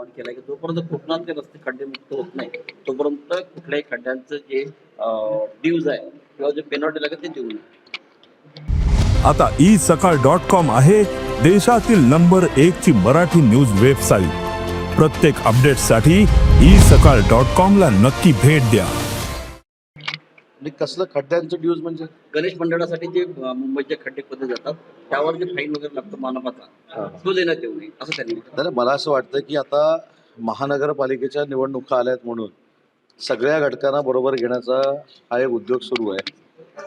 आवाहन केलं की जोपर्यंत कोकणातले रस्ते खड्डेमुक्त होत नाही तोपर्यंत कुठल्याही खड्ड्यांचं जे ड्यूज आहे किंवा जे पेनॉल्टी लागेल ते देऊ नये. आता isakal.com आहे देशातील नंबर 1 ची मराठी न्यूज वेबसाईट. प्रत्येक अपडेटसाठी isakal.com ला नक्की भेट द्या. कसलं खड्ड्यांचं ड्यूज म्हणजे गणेश मंडळासाठी जे मुंबईचे खड्डे खोदले जातात त्यावर जे फाईन वगैरे लागतो मानपाचा तो देण्यात येऊ नये असं त्यांनी म्हटलं. मला असं वाटतं की आता महानगरपालिकेच्या निवडणुका आल्यात म्हणून सगळ्या घटकांना बरोबर घेण्याचा हा एक उद्योग सुरू आहे.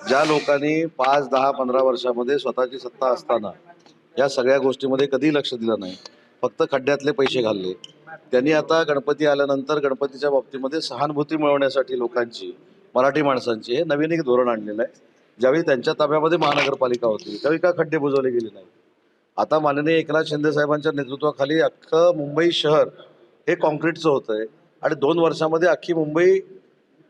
ज्या लोकांनी 5, 10, 15 वर्षामध्ये स्वतःची सत्ता असताना या सगळ्या गोष्टीमध्ये कधी लक्ष दिलं नाही, फक्त खड्ड्यातले पैसे घालले, त्यांनी आता गणपती आल्यानंतर गणपतीच्या बाबतीमध्ये सहानुभूती मिळवण्यासाठी लोकांची, मराठी माणसांची हे नवीन एक धोरण आणलेलं आहे. ज्यावेळी त्यांच्या ताब्यामध्ये महानगरपालिका होती त्यावेळी का खड्डे बुजवले गेले नाही. आता माननीय एकनाथ शिंदे साहेबांच्या नेतृत्वाखाली अख्खं मुंबई शहर हे कॉन्क्रीटचं होतंय आणि 2 वर्षामध्ये अख्खी मुंबई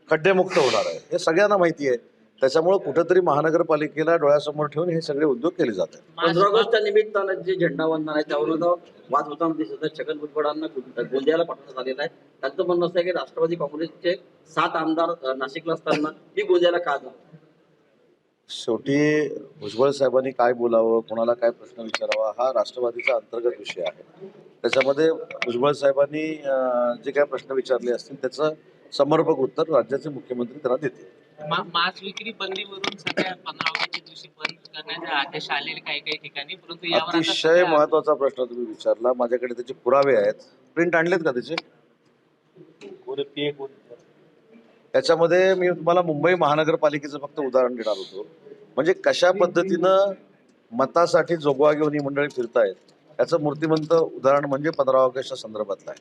खड्डेमुक्त होणार आहे हे सगळ्यांना माहिती आहे. त्याच्यामुळे कुठेतरी महानगरपालिकेला डोळ्यासमोर ठेवून हे सगळे उद्योग केले जातात. 15 ऑगस्टच्या निमित्तानं जे झेंडावंदन आहे त्यावरून वाद होताना दिसत आहे. छगन भुजबळांना गोंदियाला पाठवण्यात आलेलं आहे. त्यांचं म्हणणं असं आहे की राष्ट्रवादी काँग्रेसचे 7 आमदार नाशिकला असताना मी गोंदियाला का जाऊ. शेवटी भुजबळ साहेबांनी काय बोलावं, कोणाला काय प्रश्न विचारावा हा राष्ट्रवादीचा अंतर्गत विषय आहे. त्याच्यामध्ये भुजबळ साहेबांनी जे काय प्रश्न विचारले असतील त्याचं समर्पक उत्तर राज्याचे मुख्यमंत्री त्यांना देतील. मांस विक्री बंदीवरून सध्या 15 ऑगस्टच्या दिवशी बंद करण्याचे आदेश आलेले काही ठिकाणी, परंतु यावर अतिशय महत्वाचा प्रश्न तुम्ही विचारला. माझ्याकडे त्याचे पुरावे आहेत. प्रिंट आणलेत का त्याचे? त्याच्यामध्ये मी तुम्हाला मुंबई महानगरपालिकेचं फक्त उदाहरण देणार होतो. म्हणजे कशा पद्धतीनं मतासाठी जोगवा घेऊन ही मंडळी फिरतायत याचं मूर्तिमंत उदाहरण म्हणजे 15 ऑगस्टच्या संदर्भातलं आहे.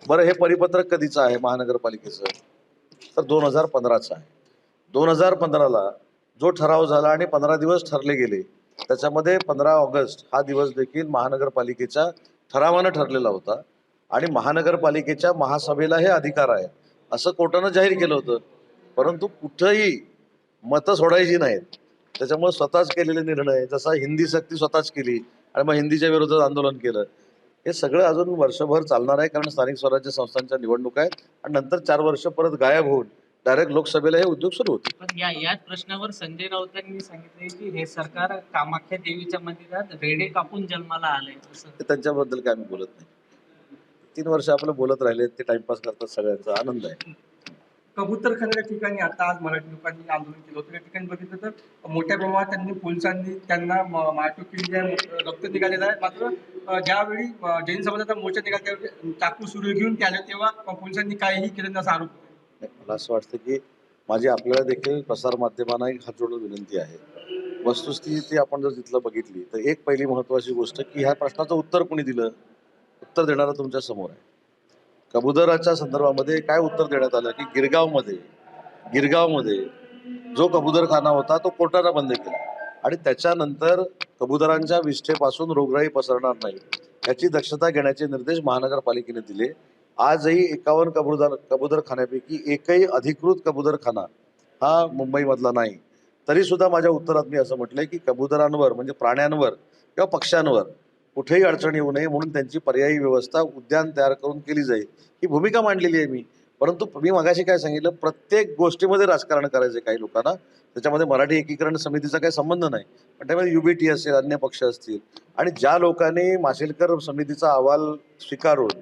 बरं, हे परिपत्रक कधीचं आहे महानगरपालिकेचं? तर 2015चं आहे. 2015ला जो ठराव झाला आणि 15 दिवस ठरले गेले त्याच्यामध्ये 15 ऑगस्ट हा दिवस देखील महानगरपालिकेच्या ठरावानं ठरलेला होता आणि महानगरपालिकेच्या महासभेला हे अधिकार आहे असं कोर्टानं जाहीर केलं होतं. परंतु कुठंही मतं सोडायची नाहीत. त्याच्यामुळे स्वतःच केलेले निर्णय, जसा हिंदी सक्ती स्वतःच केली आणि मग हिंदीच्या विरोधात आंदोलन केलं, हे सगळं अजून वर्षभर चालणार आहे. कारण स्थानिक स्वराज्य संस्थांच्या निवडणुका आहेत आणि नंतर 4 वर्ष परत गायब होऊन डायरेक्ट लोकसभेला हे उद्योग सुरू होते. पण याच प्रश्नावर संजय राऊतांनी सांगितले की हे सरकार कामाख्या देवीच्या मंदिरात रेडे कापून जन्माला आलंय. त्यांच्याबद्दल काय आम्ही बोलत नाही. 3 वर्ष आपलं बोलत राहिले ते टाइमपास करतात, सगळ्यांचा आनंद आहे. कबूतरखान्याच्या ठिकाणी आता आज मराठी लोकांनी आंदोलन केलं होतं. त्या ठिकाणी बघितलं तर मोठ्या प्रमाणात त्यांनी पोलिसांनी त्यांना मारहाण केली आहे, रक्त निघालेलं आहे. मात्र ज्यावेळी जैन समाजाचा मोर्चा निघाला त्यावेळी चाकू सुरू घेऊन ते आले तेव्हा पोलिसांनी काहीही केलं नाही असा आरोप होता. मला असं वाटतं की माझी आपल्याला देखील प्रसार माध्यमांना एक हात जोडून विनंती आहे. वस्तुस्थिती आपण जर तिथलं बघितली तर एक पहिली महत्वाची गोष्ट की ह्या प्रश्नाचं उत्तर कोणी दिलं? उत्तर देणारं तुमच्या समोर आहे. कबुतराच्या संदर्भामध्ये काय उत्तर देण्यात आलं की गिरगावमध्ये जो कबुतरखाना होता तो कोर्टानं बंद केला आणि त्याच्यानंतर कबुतरांच्या विष्ठेपासून रोगराई पसरणार नाही याची दक्षता घेण्याचे निर्देश महानगरपालिकेने दिले. आजही 51 कबुतरखान्यापैकी एकही अधिकृत कबुतरखाना हा मुंबईमधला नाही. तरी सुद्धा माझ्या उत्तरात मी असं म्हटलंय की कबुतरांवर म्हणजे प्राण्यांवर किंवा पक्ष्यांवर कुठेही अडचण येऊ नये म्हणून त्यांची पर्यायी व्यवस्था उद्यान तयार करून केली जाईल ही भूमिका मांडलेली आहे मी. परंतु मी मगाशी काय सांगितलं, प्रत्येक गोष्टीमध्ये राजकारण करायचे काही लोकांना. त्याच्यामध्ये मराठी एकीकरण समितीचा काही संबंध नाही, पण त्यामध्ये युबीटी असेल, अन्य पक्ष असतील आणि ज्या लोकांनी माशेलकर समितीचा अहवाल स्वीकारून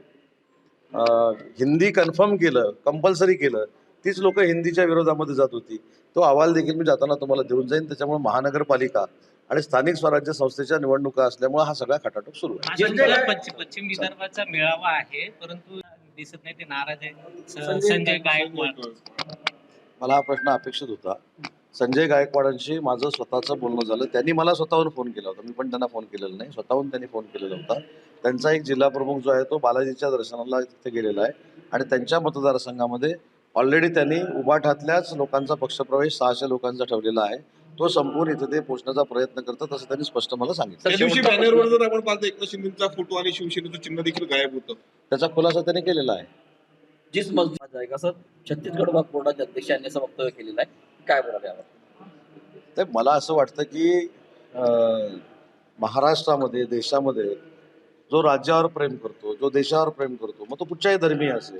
हिंदी कन्फर्म केलं, कंपल्सरी केलं, तीच लोक हिंदीच्या विरोधामध्ये जात होती. तो अहवाल देखील मी जाताना तुम्हाला देऊन जाईन. त्याच्यामुळे महानगरपालिका आणि स्थानिक स्वराज्य संस्थेच्या निवडणुका असल्यामुळे हा सगळा खटाटोप सुरू आहे. पश्चिम विदर्भाचा मेळावा आहे, परंतु दिसत नाही ते नाराज आहे. संजय गायकवाड, मला हा प्रश्न अपेक्षित होता. संजय गायकवाडांशी माझं स्वतःचं बोलणं झालं. त्यांनी मला स्वतःहून फोन केला होता, मी पण त्यांना फोन केलेला नाही, स्वतःहून त्यांनी फोन केलेला होता. त्यांचा एक जिल्हा प्रमुख जो आहे तो बालाजीच्या दर्शनाला तिथे गेलेला आहे आणि त्यांच्या मतदारसंघामध्ये ऑलरेडी त्यांनी उभाठातल्याच लोकांचा पक्षप्रवेश 600 लोकांचा ठेवलेला आहे. तो संपूर्ण इथे ते पोचण्याचा प्रयत्न करतात असं त्यांनी स्पष्ट मला सांगितलं. त्या दिवशी बॅनरवर जर आपण पाहतो एकनाथ शिंदेचा फोटो आणि शिवसेनेचं चिन्ह देखील गायब होतं. त्याचा खुलासा त्यांनी केलेला आहे. जीच मस्जिद आहे असं छत्तीसगड विभाग बोर्डाचे अध्यक्ष यांनी असं वक्तव्य केलेलं आहे. काय बोलावं यावर? तर मला असं वाटतं की महाराष्ट्रामध्ये, देशामध्ये जो राज्यावर प्रेम करतो, जो देशावर प्रेम करतो, मग तो कुठच्याही धर्मीय असेल,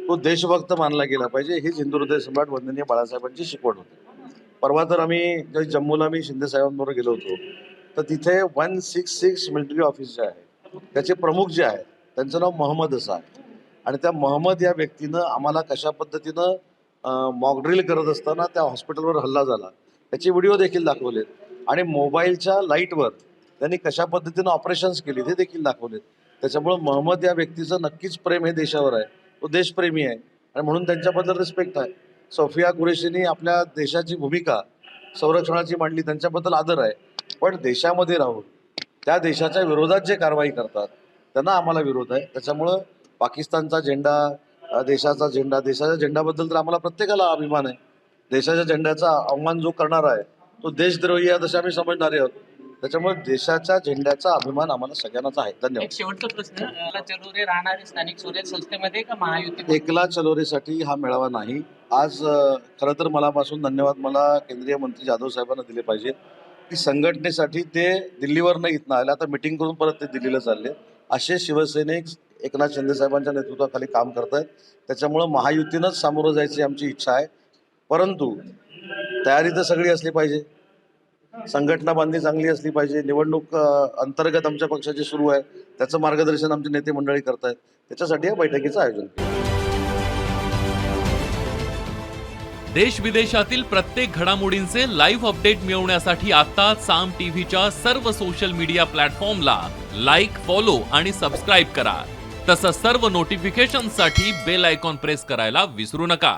तो देशभक्त मानला गेला पाहिजे. हीच हिंदू हृदय सम्राट वंदनीय बाळासाहेबांची शिकवण होती. परवा तर आम्ही ज्या जम्मूला मी शिंदे साहेबांबरोबर गेलो होतो, तर तिथे 166 मिलिटरी ऑफिस जे आहे त्याचे प्रमुख जे आहेत त्यांचं नाव मोहम्मद असं आहे. आणि त्या मोहम्मद या व्यक्तीनं आम्हाला कशा पद्धतीनं मॉकड्रिल करत असताना त्या हॉस्पिटलवर हल्ला झाला त्याचे व्हिडिओ देखील दाखवलेत. आणि मोबाईलच्या लाईटवर त्यांनी कशा पद्धतीनं ऑपरेशन्स केली ते देखील दाखवलेत. त्याच्यामुळं मोहम्मद या व्यक्तीचं नक्कीच प्रेम हे देशावर आहे, तो देशप्रेमी आहे आणि म्हणून त्यांच्याबद्दल रिस्पेक्ट आहे. सोफिया कुरेशींनी आपल्या देशाची भूमिका संरक्षणाची मांडली, त्यांच्याबद्दल आदर आहे. पण देशामध्ये राहून त्या देशाच्या विरोधात जे कारवाई करतात त्यांना आम्हाला विरोध आहे. त्याच्यामुळं पाकिस्तानचा झेंडा, देशाच्या झेंड्याबद्दल तर आम्हाला प्रत्येकाला अभिमान आहे. देशाच्या झेंड्याचा अवमान जो करणारा आहे तो देशद्रोही आहे तसे आम्ही समजणारे आहोत. त्याच्यामुळे देशाच्या झेंड्याचा अभिमान आम्हाला सगळ्यांनाच आहे. धन्यवाद. एक शेवटचा प्रश्न, चलोरे राहणारे स्थानिक स्वराज्य संस्थेमध्ये का महायुती? एकला चलोरेसाठी हा मेळावा नाही. आज खरं तर मनापासून धन्यवाद मला केंद्रीय मंत्री जाधव साहेबांना दिले पाहिजे की संघटनेसाठी ते दिल्लीवर न इथनं आले, आता मिटिंग करून परत ते दिल्लीला चालले. असे शिवसैनिक एकनाथ शिंदे साहेबांच्या नेतृत्वाखाली काम करत आहेत. त्याच्यामुळं महायुतीनंच सामोरं जायची आमची इच्छा आहे. परंतु तयारी तर सगळी असली पाहिजे, संघटना बांधणी चांगली असली पाहिजे. निवडणूक अंतर्गत आमच्या पक्षाची सुरू आहे, त्याचं मार्गदर्शन आमचे नेते मंडळी करतायत. त्याच्यासाठी या बैठकीचं आयोजन केलं. देश विदेशातील प्रत्येक घडामोडींचे लाईव्ह अपडेट मिळवण्यासाठी आता साम टीव्हीच्या सर्व सोशल मीडिया प्लॅटफॉर्मला लाईक, फॉलो आणि सबस्क्राईब करा. तसंच सर्व नोटिफिकेशनसाठी बेल आयकॉन प्रेस करायला विसरू नका.